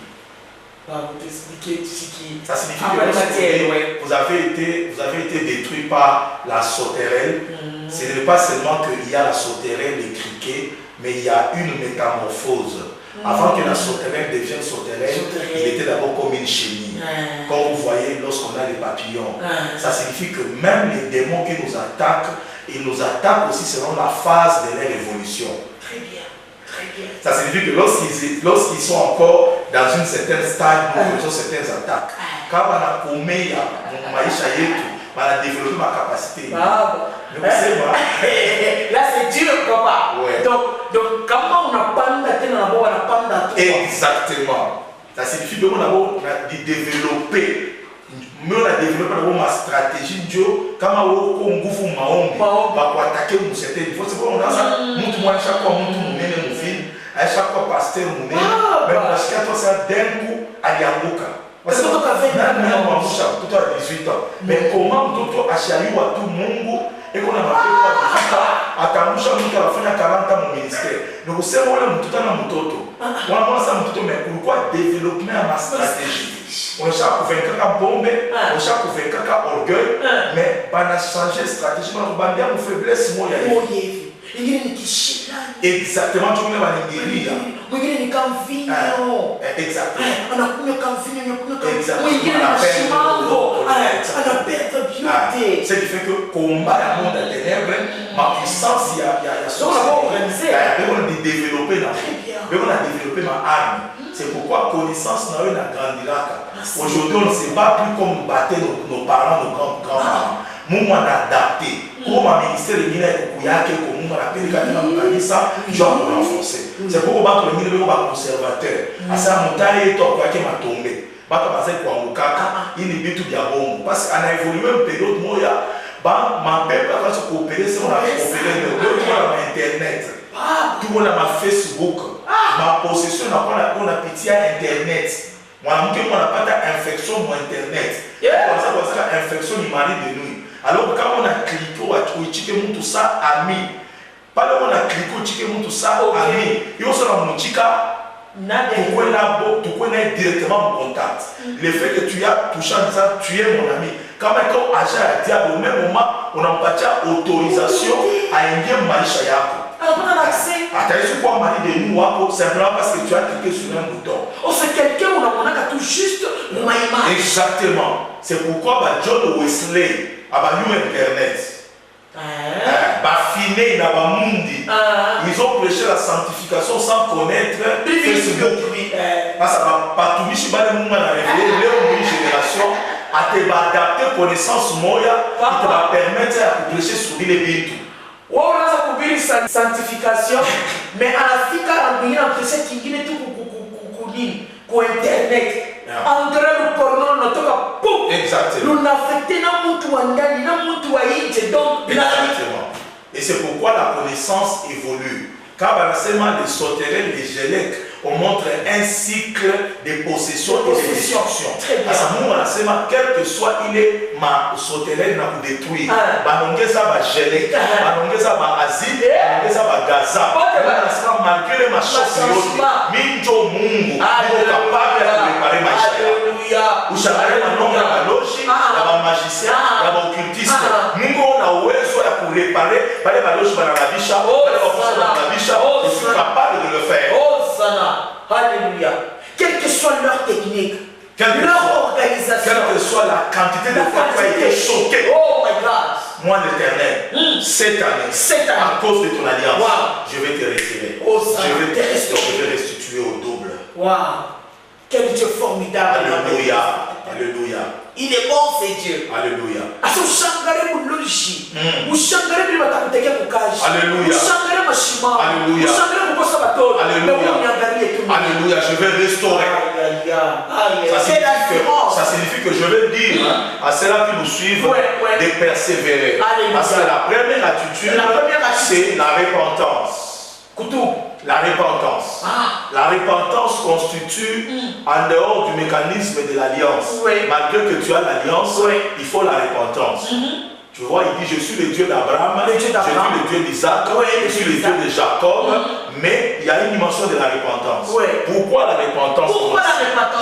Ça signifie que vous avez été détruit par la sauterelle. Ce n'est pas seulement qu'il y a la sauterelle, les criquets, mais il y a une métamorphose. Avant que la sauterelle devienne sauterelle, il était d'abord comme une chenille. Comme vous voyez, lorsqu'on a les papillons, ça signifie que même les démons qui nous attaquent, ils nous attaquent aussi selon la phase de leur évolution. Très bien, très bien. Ça signifie que lorsqu'ils sont encore dans une certaine stade, nous faisons certaines attaques. Quand on a commis on a développé ma capacité. Là, c'est dur, papa. Donc, comment on a pas exactement. Ça signifie que on a développé. Mais on a développé ma stratégie. Comment on va attaquer une certaine. Il faut se voir, on a ça. À chaque fois, on film. À chaque fois, pasteur, on est. Mais parce qu'il y a ça d'un coup à Yamuka. Parce que tout à 18 ans. Mais comment tout à Chaliou à tout le monde et qu'on a marqué quoi 18 ans à Tamusha, nous avons fait 40 ans au ministère. Donc, c'est moi tout à l'heure, mais pourquoi développer ma stratégie? On cherche pour vaincre la bombe, on cherche pour vaincre l'orgueil, mais on a changé de stratégie. On a bien mon faiblesse, moi, exactement, tu me vas l'ingérir. Ce qui fait que combat le monde des ténèbres, ma puissance, il y a développé ma arme. C'est pourquoi connaissance n'a eu la grandira. Aujourd'hui, on ne sait pas plus comment battre nos parents, nos grands-parents. Nous, on a adapté. Comme un ministère de Guinée, il y a quelques mots, on a appelé pour renforcer. C'est pourquoi on a mis conservateur. À sa montagne, il m'a tombé. Parce qu'on a évolué une période, ma père va se coopérer, c'est on a coopéré, Internet. Tout le monde a ma Facebook. Ma possession, on a pitié à Internet. Moi, on n'a pas d'infection sur Internet. On a infection du mari de nuit. Alors, quand on a cliqué, on a cliqué tout ça, ami. Pas là, on a cliqué tout ça, ami. Et on se rend mon chica. Tu connais directement mon contact. Le fait que tu as touché en disant tu es mon ami. Quand un agent a dit au même moment, on n'a pas autorisation à envier Maïcha Yako. Alors, on a accès. Attends, c'est quoi mari de nous, simplement parce que tu as cliqué sur un bouton. Oh, c'est quelqu'un où on a tout juste mon image. Exactement. C'est pourquoi John Wesley a eu Internet. Bafiné, ils ont prêché la sanctification sans connaître Facebook. Parce que partout, si tu as une génération, à te adapter connaissance moya, qui te va permettre de prêcher sur les biens. wao unaanza kuhubiri sanctification mais anafika anakuingia na pesa kingine tu kunini kwa internet andra luporno natoka pum exactement lunaffecté na mtu wa ndani na mtu wa nje donc exactement et c'est pourquoi la connaissance évolue. Car les sauterelles, les gélèques, on montre un cycle de possession et de destruction. Parce que nous, quel que soit il est ma sauterelle n'a pas détruit. Banongeza ba gélèque, banongeza ba asile, banongeza ba gaza. Malgré ma chance, minjo mungu, capable de préparer ma chère. Ushakare manonga ba logi, ba magicien, ba occultiste. Mungu na uwezo ya kuréparer, bale ba logi ba rabisha, bale ba fusa ba rabisha. Je suis capable de le faire. Oh Sana, alléluia. Quelle que soit leur technique, leur organisation, quelle que soit la quantité de fois qui a été choquée. Oh my God. Moi l'Éternel, cette année, à cause de ton alliance, je vais te retirer. Oh, je vais restituer au double. Wow. Quel Dieu formidable. Alléluia. Alléluia. Il est bon, c'est Dieu. Alléluia. Alléluia. Alléluia. Je vais restaurer. Ça signifie que je vais dire à ceux-là qui nous suivent de persévérer. Parce que la première attitude, c'est la repentance. La repentance. La repentance constitue, en dehors du mécanisme de l'alliance, malgré que tu as l'alliance, il faut la repentance. Tu vois, il dit, je suis le Dieu d'Abraham, je suis le Dieu d'Isaac, je suis le Dieu de Jacob, mais il y a une dimension de la repentance. Pourquoi la repentance?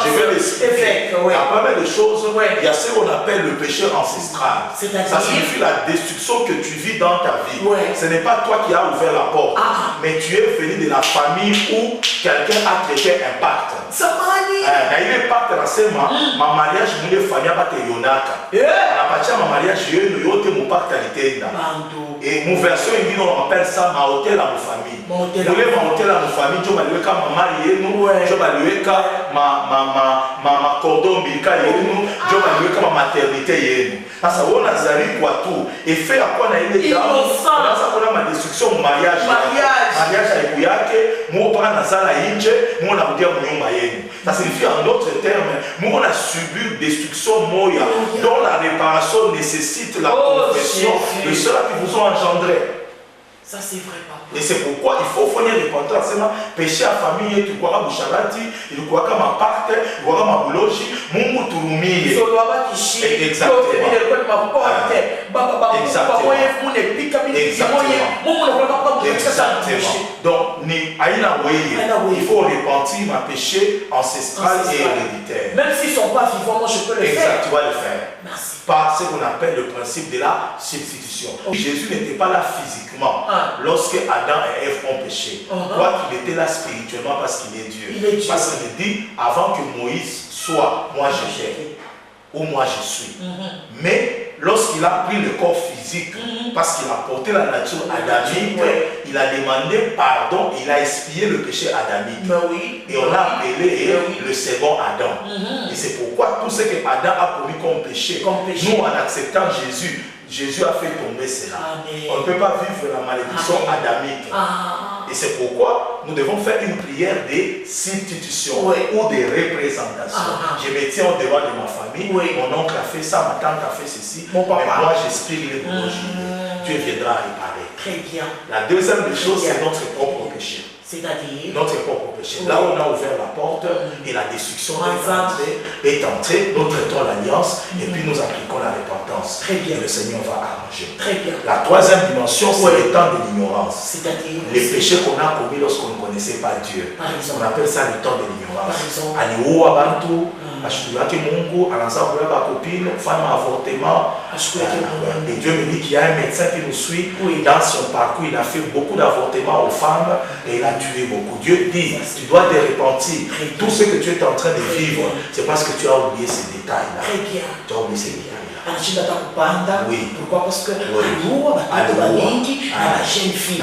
Je vais l'expliquer. La première des choses, il y a ce qu'on appelle le péché ancestral. Ça signifie la destruction que tu vis dans ta vie. Ce n'est pas toi qui as ouvert la porte, mais tu es venu de la famille où quelqu'un a traité un pacte. Il est pacte dans ma mariage, je vais famille à Yonaka. À partir de ma mariage, je vais mon pacte à l'éternel. Et mon version, on appelle ça ma hôtel à ma famille. Mon hôtel à ma famille, je vais lui ma mariée, je vais lui ma cordon ombilical, je vais lui ma maternité. Ça on a zari quoi tout. Et fait à quoi on a été dans ça on a ma destruction, mon mariage. Mariage avec Yake, mon père n'a pas la hinge, mon a dit mon yombayenu. Ça signifie en d'autres termes, nous on a subi destruction moya, dont la réparation nécessite la confession de ceux-là qui vous ont engendré. Ça c'est vrai, papa. Et c'est pourquoi il faut fournir les repentance. Péché à famille, tu crois à Boucharati, tu crois à ma pacte, tu crois à ma boulogie, mon moutourumi. Exactement. Donc, il faut repentir ma péché ancestral et héréditaire. Même s'ils ne sont pas vivants, moi je peux le faire. Exact, tu vas le faire. Merci. Par ce qu'on appelle le principe de la substitution. Jésus n'était pas là physiquement lorsque Adam et Ève ont péché. Quoi qu'il était là spirituellement parce qu'il est Dieu. Parce qu'il dit, avant que Moïse soit, moi j'étais, ou moi je suis. Mais lorsqu'il a pris le corps physique, parce qu'il a porté la nature adamique, il a demandé pardon, il a expié le péché adamique. Et on l'a appelé le second Adam. Et c'est pourquoi tout ce que Adam a commis comme péché, nous en acceptant Jésus, Jésus a fait tomber cela. On ne peut pas vivre la malédiction adamique. Et c'est pourquoi nous devons faire une prière de substitution ou de représentation. Je me tiens au devant de ma famille. Mon oncle a fait ça, ma tante a fait ceci. Mais moi, j'exprime les boulogies. Dieu viendra réparer. Très bien. La deuxième des choses, c'est notre propre péché. C'est-à-dire notre propre péché. Là où on a ouvert la porte et la destruction est entrée, nous traitons l'alliance et puis nous appliquons la repentance. Très bien. Et le Seigneur va arranger. Très bien. La troisième dimension, c'est le temps de l'ignorance. C'est-à-dire les péchés qu'on a commis lorsqu'on ne connaissait pas Dieu. Par exemple. On appelle ça le temps de l'ignorance. Par exemple. Aliou abantu, ashkulaki Mungu, alanza kula ba copine, femme avortement. Et Dieu me dit qu'il y a un médecin qui nous suit. Dans son parcours, il a fait beaucoup d'avortements aux femmes et il a tué beaucoup. Dieu dit, tu dois te repentir. Tout ce que tu es en train de vivre, c'est parce que tu as oublié ces détails-là. Très bien. Tu as oublié ces détails-là. Pourquoi? Parce que jeune fille.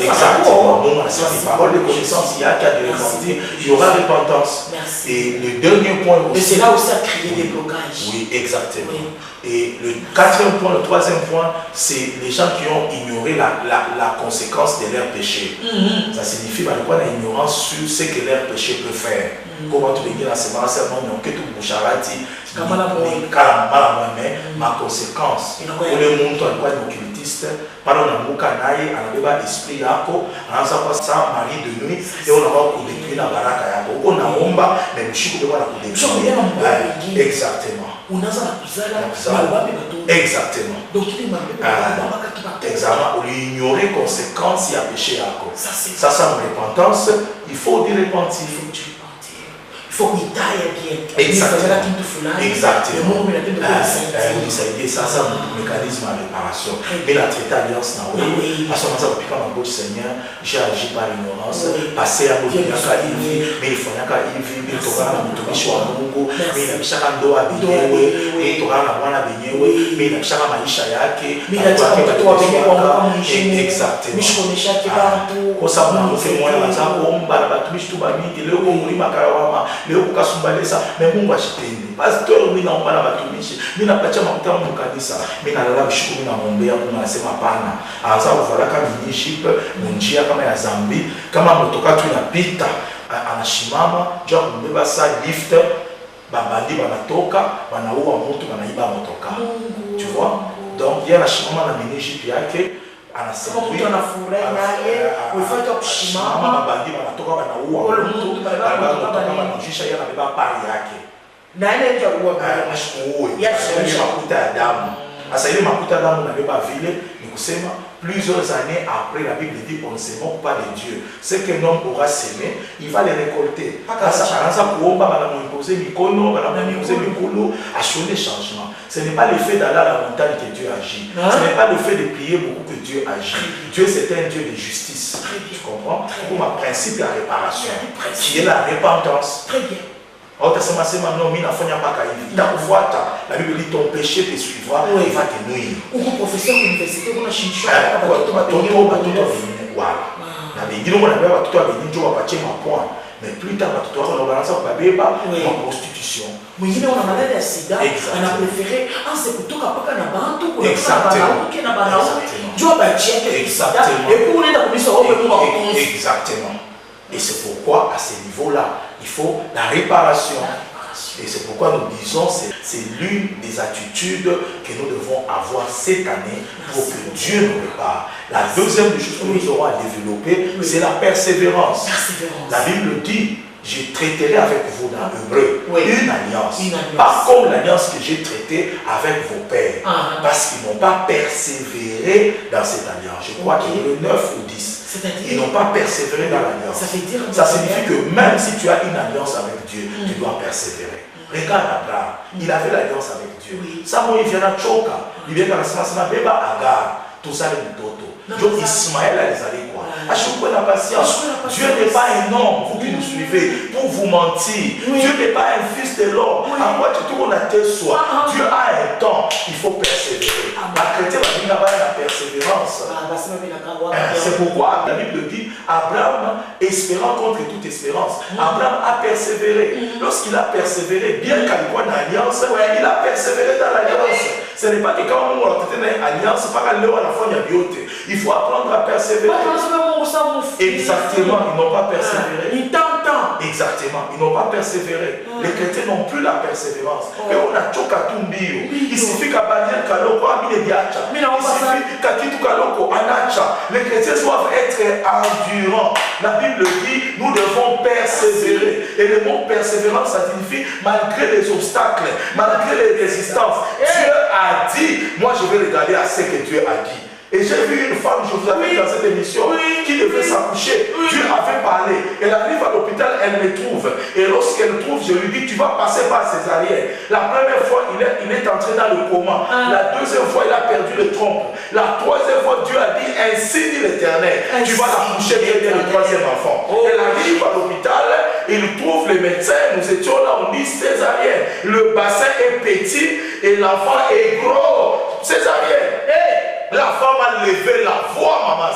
Exactement. Donc, c'est une parole de connaissance. Il y a qu'à de repentir. Il y aura repentance. Et le dernier point aussi. Et c'est là où ça crée des blocages. Oui, exactement. Oui. Et le quatrième point, le troisième point, c'est les gens qui ont ignoré la conséquence de leur péché. Ça signifie l'ignorance sur ce que leur péché peut faire. Comment tu veux dire, c'est ma conséquence. Pour le monde, occultiste, pendant un esprit yako, ça mari de nuit, et on a détruit la baraka yako. On a omba, mais le chico de la détruire. Exactement. Exactement. Donc il est exactement. On ignore les conséquences, il y a péché yako. Ça, c'est une repentance. Il faut dire repentir. Il faut qu'il taille bien. Exactement. Exactement. Ça c'est un mécanisme de réparation. Mais la traité alliance, à ce moment-là, on peut Seigneur, j'ai agi par ignorance, passé à mais il faut qu'il vive, il faut qu'il soit Mungu, mais il a chaque dos à baigner, mais il aura la moine à baigner, mais il a chaque maïcha yake, mais il a chaque exactement. Pour ça, on a fait moins la zone, on va la touche tout bas, il est au Murima Karawama. Leo kukasumbalesa mais Mungu ashitende pastor mimi naomba na watumishi mimi napatia mafuta mu kanisa mimi nalala mshukuru na muombea kuna nasema pana anza kuvala kama leadership munjia kama ya Zambi kama mtoka tu inapita anashimama njoo kumbeba sa lift babandi banatoka banaua mtu banaiba motoka tu vois donc il y a la shimama na leadership yake mtu anafurahi naye uifanya kushimama mabandi wanatoka wanaua mtu wanajisha yeye anabeba pari yake na ile ndio huwa yeye makuta ya damu sasa ile makuta ya damu anabeba vile ni kusema plusieurs années après la Bible dit on ne se moque pas de Dieu ce qu'un homme aura semé il va le récolter sasa anaanza kuomba banamuimposer mikono banamuimposer mikolo achone changement ce n'est pas le fait d'aller à la montagne que Dieu agit ce n'est pas le fait de prier beaucoup que Dieu agit Dieu c'est un Dieu de justice tu comprends pour un principe de réparation qui est la repentance très bien. Autasema sema non mimi nafanya mpaka hivi itakufuata la Bible dit ton péché te suivra et va te nuire uko professeur université kuna shinsho watoto wala na bengine mwana baba watoto wabeni njo wapatie mapoint mais plus tard watoto wako wanaanza kubeba kwa prostitution mwingine una malade ya sida ana préféré anse kutoka paka na bantu kuna banauke na banauke njo bachieke exactement et pour unaenda kubisa wewe Mungu exactement et c'est pourquoi à ce niveau-là il faut la réparation. Et c'est pourquoi nous disons c'est l'une des attitudes que nous devons avoir cette année pour que Dieu nous répare. La deuxième des choses que nous aurons à développer, c'est la persévérance. La Bible dit, je traiterai avec vous dans l'hébreu une alliance. Pas comme l'alliance que j'ai traitée avec vos pères. Parce qu'ils n'ont pas persévéré dans cette alliance. Je crois qu'il y a 9 ou 10. Ils n'ont pas persévéré dans l'alliance. Ça signifie que même si tu as une alliance avec Dieu, tu dois persévérer. Regarde Abraham, il avait l'alliance avec Dieu. Ça, il vient à Choka, il vient à la Smasma, Beba Agar, tout ça, les Toto. Donc Ismaël a les allés quoi. À chaque fois la patience. Dieu n'est pas un homme, vous qui nous suivez, pour vous mentir. Dieu n'est pas un fils de l'homme. À quoi tu tournes la tête soit. Dieu a un temps, il faut persévérer. La chrétienne va dire là-bas la persévérance. C'est pourquoi la Bible dit Abraham, espérant contre toute espérance, Abraham a persévéré. Lorsqu'il a persévéré, bien qu'à une alliance, il a persévéré dans l'alliance. Ce n'est pas que quand on a une alliance, pas qu'à l'heure à la fin, il y a beauté. Il faut apprendre à persévérer. Exactement, ils n'ont pas persévéré. Exactement, ils n'ont pas persévéré. Les chrétiens n'ont plus la persévérance. Et on a choqué tout mbio. Il suffit qu'à Banyan Kaloko, Amine Diacha. Il suffit qu'à Kitu Kaloko, Anacha. Les chrétiens doivent être endurants. La Bible dit, nous devons persévérer. Et le mot persévérance, ça signifie malgré les obstacles, malgré les résistances. Dieu a dit, moi je vais regarder à ce que Dieu a dit. Et j'ai vu une femme, je vous avais dit dans cette émission, qui devait s'accoucher. Dieu avait parlé. Elle arrive à l'hôpital, elle me trouve. Et lorsqu'elle trouve, je lui dis, tu vas passer par césarienne. La première fois, il est entré dans le coma. La deuxième fois, il a perdu le trompe. La troisième fois, Dieu a dit, ainsi dit l'Éternel, tu vas l'accoucher bien le troisième enfant. Elle arrive à l'hôpital, il trouve les médecins, nous étions là, on dit césarienne. Le bassin est petit et l'enfant est gros. Césarienne. La femme a levé la voix, maman.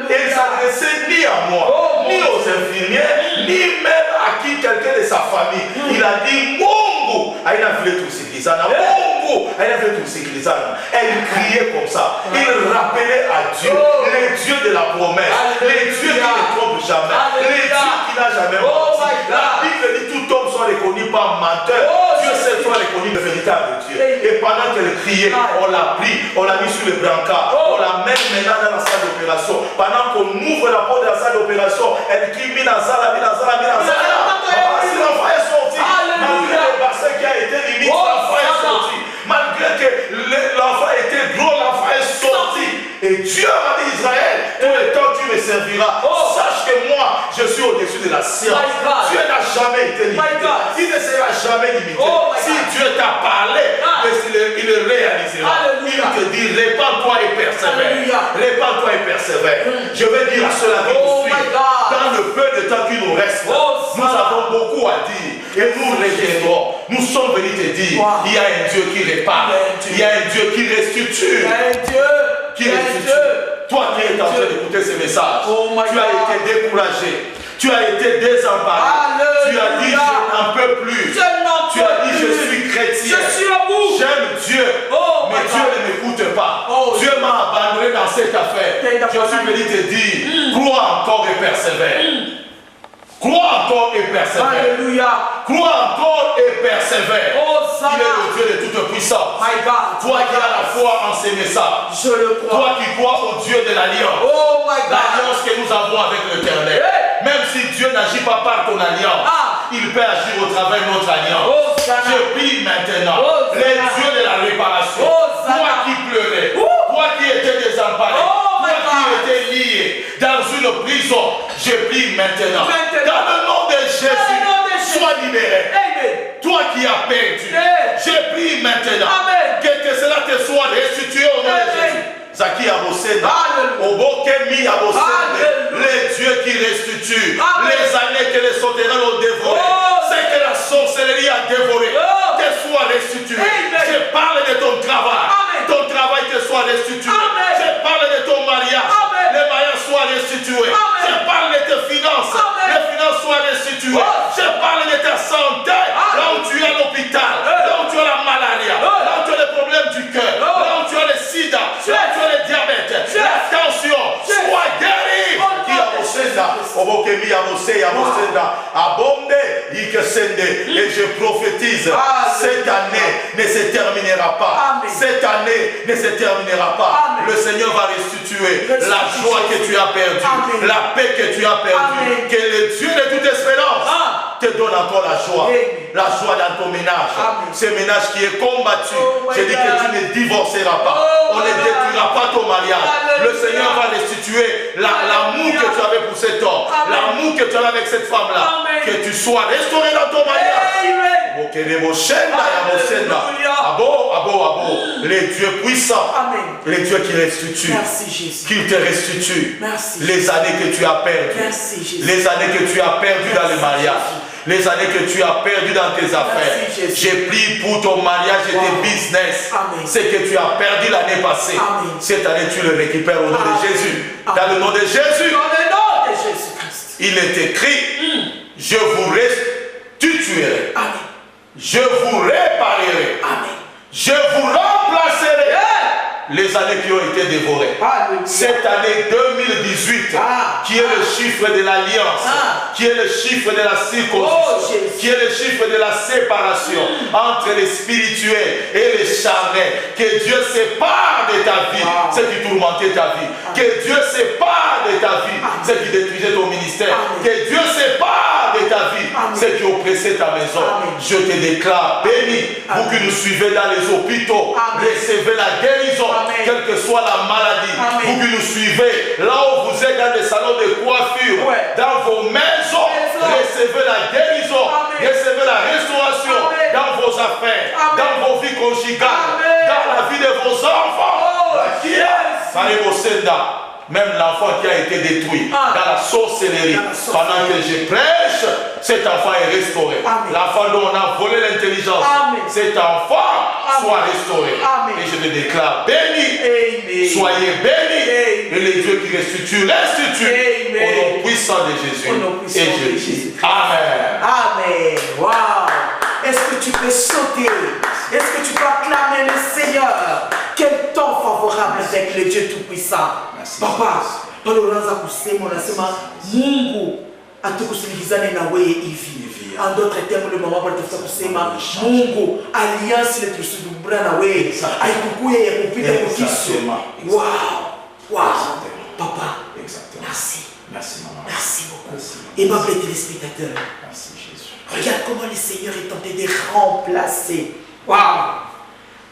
Et il s'adressait ni à moi, ni aux infirmières, ni même à qui quelqu'un de sa famille. Il a dit, Mungu, elle a vu tout sécurisana. Mungu, elle a vu tout sécurisana. Elle criait comme ça. Il rappelait à Dieu, les dieux de la promesse, les dieux qui ne trompent jamais, les dieux qui n'ont jamais menti. La Bible dit, tout homme soit reconnu par menteur. Dieu seul soit reconnu le véritable Dieu. Et pendant qu'elle criait, on l'a pris, on l'a mis sur le brancard, on la met maintenant dans la salle d'opération. Pendant qu'on ouvre la porte de la salle d'opération, elle crie Minazala, Minazala, Minazala. Si l'enfant est sorti, malgré le bassin qui a été limite, l'enfant est sorti. Malgré que l'enfant était gros, l'enfant est sorti. Et Dieu m'a dit, Israël, tout le temps tu me serviras. Sache que moi, je suis au-dessus de la science. Dieu n'a jamais été limité. Il ne sera jamais limité. Si Dieu t'a parlé, il le réalisera. Il te dit, répands-toi et persévère. Répands-toi et persévère. Je vais dire à ceux-là qui nous suivent, dans le peu de temps qui nous reste, nous avons beaucoup à dire. Et nous reviendrons. Nous sommes venus te dire, il y a un Dieu qui répare. Il y a un Dieu qui restitue. Qui restitue. Toi qui es en train d'écouter ce message, tu as été découragé. Tu as été désemparé. Tu as dit, je n'en peux plus. Tu as dit, je suis chrétien. J'aime Dieu. Mais Dieu ne m'écoute pas. Dieu m'a abandonné dans cette affaire. Je suis venu te dire, crois encore et persévère. Crois encore et persévère. Alléluia. Crois encore et persévère. Il est le Dieu de toute puissance. Toi qui as la foi en ces messages. Je le crois. Toi qui crois au Dieu de l'alliance. L'alliance que nous avons avec l'Éternel. Même si Dieu n'agit pas par ton alliance, il peut agir au travers de notre alliance. Je prie maintenant. Les dieux de la réparation. Toi qui pleurais. Toi qui étais désemparé. Toi qui étais lié dans une prison. Je prie maintenant. Dans le nom de Jésus, sois libéré. Toi qui as perdu, je prie maintenant que cela te soit restitué au nom de Jésus. Zaki Abosenda, Obokemi Abosenda, les dieux qui restituent, les années que les sauterelles ont dévorées, c'est que la sorcellerie a dévoré, te soit restitué. Je parle de ton travail te soit restitué. Je parle de ton mariage, les mariages soient restitués. Je parle de tes finances, les finances soient restituées. Je parle de ta santé, là où tu es à l'hôpital, là où tu as la malaria, là où tu as les problèmes du cœur, là où tu as le sida, là où tu as le diabète, la tension, sois guéri. Qui a Mosenda, Obokemi Abosenda, Abonde, Ikesende, et je prophétise, cette année ne se terminera pas. Cette année ne se terminera pas. Le Seigneur va restituer la joie que tu as perdue, la paix que tu as perdue. Que le Dieu de toute espérance te donne encore la joie dans ton ménage. Ce ménage qui est combattu, je dis que tu ne divorceras pas. On ne détruira pas ton mariage. Le Seigneur va restituer l'amour que tu avais pour cet homme, l'amour que tu avais avec cette femme-là. Que tu sois restauré dans ton mariage. Les dieux puissants, les dieux qui restituent, qui te restituent les années que tu as perdues, les années que tu as perdues dans le mariage, les années que tu as perdues dans tes affaires. J'ai pris pour ton mariage et tes business. Ce que tu as perdu l'année passée, cette année tu le récupères au nom de Jésus. Dans le nom de Jésus. Il est écrit, je vous restituerai. Je vous réparerai. Je vous remplacerai les années qui ont été dévorées. Cette année 2018, qui est le chiffre de l'alliance, qui est le chiffre de la circoncision, qui est le chiffre de la séparation entre les spirituels et les charnels. Que Dieu sépare de ta vie ce qui tourmentait ta vie. Que Dieu sépare de ta vie ce qui détruisait ton ministère. Que Dieu sépare de ta vie ce qui oppressait ta maison. Je te déclare béni. Vous qui nous suivez dans les hôpitaux, recevez la guérison. Quelle que soit la maladie, vous qui nous suivez, là où vous êtes dans des salons de coiffure, dans vos maisons, recevez la guérison, recevez la restauration dans vos affaires, dans vos vies conjugales, dans la vie de vos enfants. Même l'enfant qui a été détruit dans la sorcellerie, pendant que je prêche, cet enfant est restauré. L'enfant dont on a volé l'intelligence, cet enfant sois restauré. Amen. Et je te déclare béni. Amen. Soyez bénis. Amen. Et les dieux qui restituent. Amen. Au nom puissant de Jésus. Au nom puissant Et de je dis Jésus. Amen. Amen. Wow. Est-ce que tu peux sauter? Est-ce que tu peux acclamer le Seigneur? Quel temps favorable avec le Dieu Tout-Puissant. Papa, paloranza kusema unasema Mungu atukusikilizane na wewe hivi. En d'autres termes, le maman va te kusema Mungu alliance ile tusudubra na wewe. Haikukuye ya kupita kukisu. Wow. Wow. Papa. Exactement. Merci. Merci maman. Merci beaucoup. Aimable téléspectateurs. Merci Jésus. Regarde comment le Seigneur est tenté de remplacer. Waouh!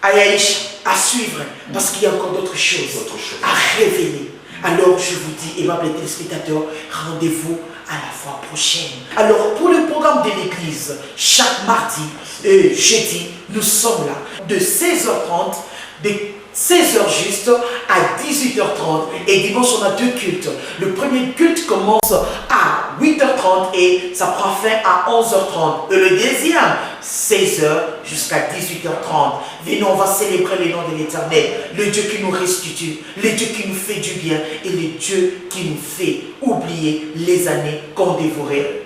À suivre, parce qu'il y a encore d'autres choses à révéler. Alors je vous dis, aimables téléspectateurs, rendez-vous à la fois prochaine. Alors pour le programme de l'église, chaque mardi et jeudi, nous sommes là de 16h30, de 16h juste à 18h30 et dimanche on a deux cultes. Le premier culte commence à 8h30 et ça prend fin à 11h30. Et le deuxième, 16h jusqu'à 18h30. Venez, on va célébrer le nom de l'Éternel, le Dieu qui nous restitue, le Dieu qui nous fait du bien et le Dieu qui nous fait oublier les années qu'on dévorait.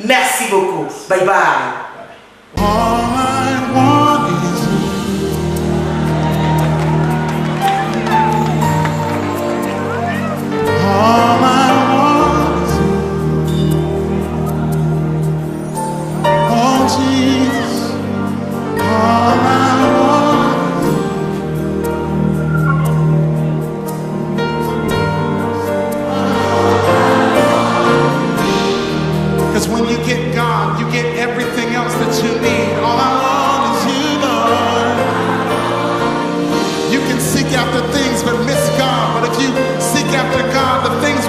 Merci beaucoup. Bye bye. All I want is you. Oh Jesus, all I want is you. 'Cause when you get God, you get everything else that you need. All I want is you, Lord. You can seek after things but miss God, but if you seek after God, the things